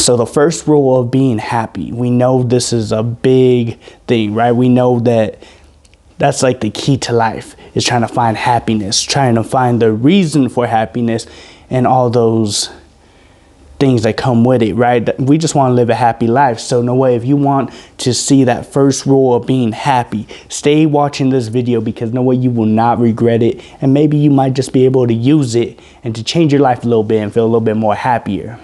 So the first rule of being happy, we know this is a big thing, right? We know that that's like the key to life, is trying to find happiness, trying to find the reason for happiness and all those things that come with it, right? We just want to live a happy life. So no way, if you want to see that first rule of being happy, stay watching this video, because no way, you will not regret it. And maybe you might just be able to use it and to change your life a little bit and feel a little bit more happier.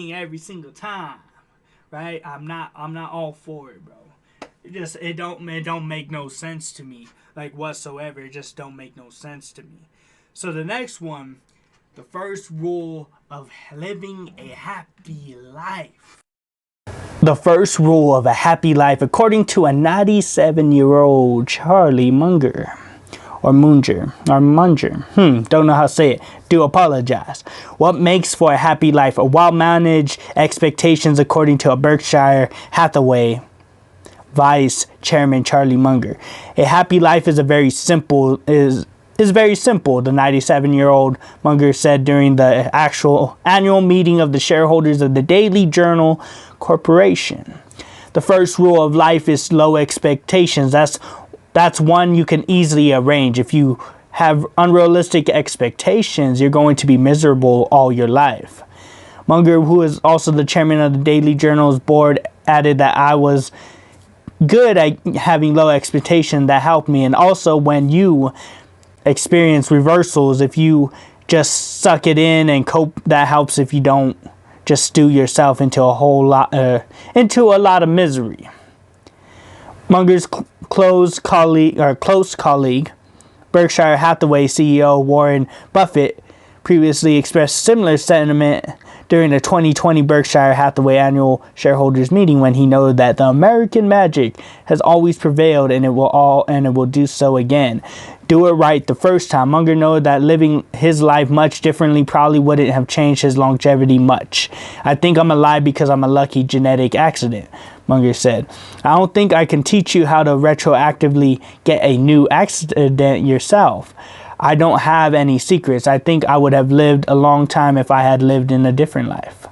Every single time, right? I'm not all for it, bro. It don't make no sense to me, like, whatsoever. It just don't make no sense to me. So the next one, the first rule of living a happy life. The first rule of a happy life, according to a 97-year-old Charlie Munger. Or Munger. Don't know how to say it. Do apologize. What makes for a happy life? A well-managed expectations, according to a Berkshire Hathaway Vice Chairman Charlie Munger. A happy life is very simple. The 97-year-old Munger said during the actual annual meeting of the shareholders of the Daily Journal Corporation. The first rule of life is low expectations. That's one you can easily arrange. If you have unrealistic expectations, you're going to be miserable all your life. Munger, who is also the chairman of the Daily Journal's board, added that I was good at having low expectations. That helped me. And also, when you experience reversals, if you just suck it in and cope, that helps. If you don't just stew yourself into a lot of misery. Munger's close colleague, Berkshire Hathaway CEO Warren Buffett, previously expressed similar sentiment during the 2020 Berkshire Hathaway annual shareholders meeting, when he noted that the American magic has always prevailed and it will do so again. Do it right the first time. Munger noted that living his life much differently probably wouldn't have changed his longevity much. I think I'm alive because I'm a lucky genetic accident, Munger said. I don't think I can teach you how to retroactively get a new accident yourself. I don't have any secrets. I think I would have lived a long time if I had lived in a different life.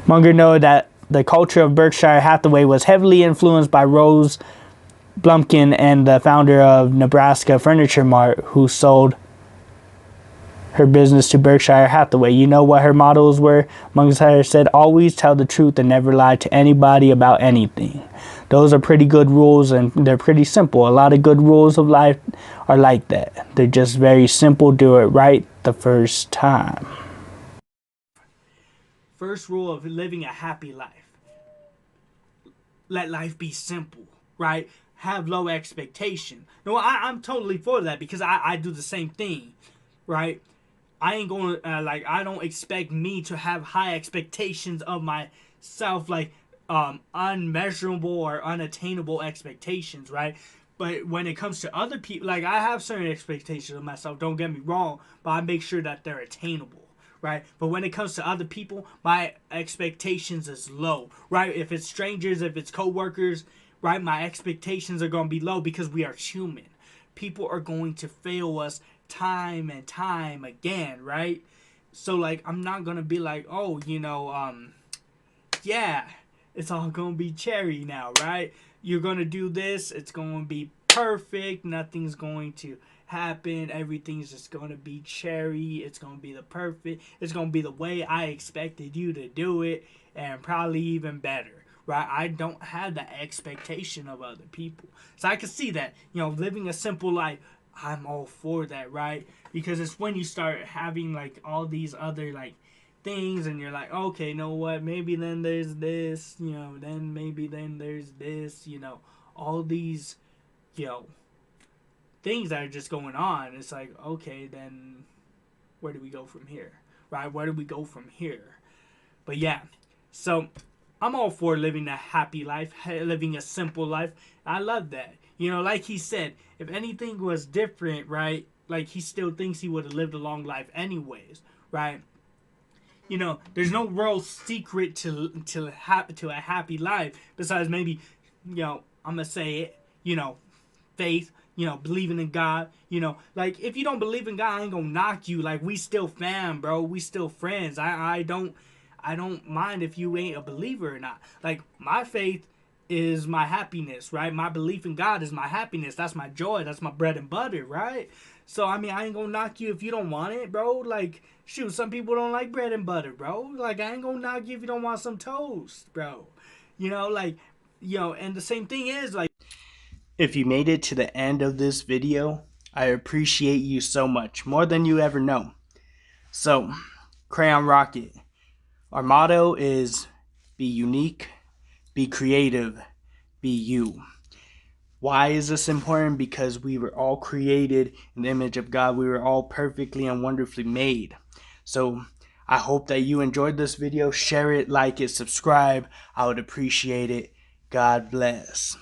Munger noted that the culture of Berkshire Hathaway was heavily influenced by Rose Blumkin, and the founder of Nebraska Furniture Mart, who sold her business to Berkshire Hathaway. You know what her mottos were? Munger said, always tell the truth and never lie to anybody about anything. Those are pretty good rules, and they're pretty simple. A lot of good rules of life are like that. They're just very simple. Do it right the first time. First rule of living a happy life. Let life be simple, right? Have low expectation. No, I'm totally for that, because I do the same thing, right? I ain't going to, I don't expect me to have high expectations of myself, like, unmeasurable or unattainable expectations, right? But when it comes to other people, like, I have certain expectations of myself, don't get me wrong, but I make sure that they're attainable, right? But when it comes to other people, my expectations is low, right? If it's strangers, if it's coworkers, right, my expectations are going to be low, because we are human. People are going to fail us time and time again, right? So, like, I'm not going to be like, oh, yeah, it's all going to be cherry now, right? You're going to do this, it's going to be perfect, nothing's going to happen, everything's just going to be cherry, it's going to be it's going to be the way I expected you to do it, and probably even better. Right? I don't have that expectation of other people. So I can see that, living a simple life, I'm all for that, right? Because it's when you start having, like, all these other, like, things, and you're like, okay, you know what? Maybe then there's this, then maybe then there's this, all these, things that are just going on. It's like, okay, then where do we go from here? Right? Where do we go from here? But yeah, so I'm all for living a happy life, living a simple life. I love that. Like he said, if anything was different, right, like, he still thinks he would have lived a long life anyways, right? There's no real secret to a happy life besides maybe, I'm going to say it, faith, believing in God. Like, if you don't believe in God, I ain't gonna knock you. Like, we still fam, bro. We still friends. I don't mind if you ain't a believer or not. Like, my faith is my happiness, right? My belief in God is my happiness. That's my joy. That's my bread and butter, right? So, I mean, I ain't gonna knock you if you don't want it, bro. Like, shoot, some people don't like bread and butter, bro. Like, I ain't gonna knock you if you don't want some toast, bro. And the same thing is, like, if you made it to the end of this video, I appreciate you so much, more than you ever know. So, Crayon Rocket, our motto is be unique, be creative, be you. Why is this important? Because we were all created in the image of God. We were all perfectly and wonderfully made. So I hope that you enjoyed this video. Share it, like it, subscribe. I would appreciate it. God bless.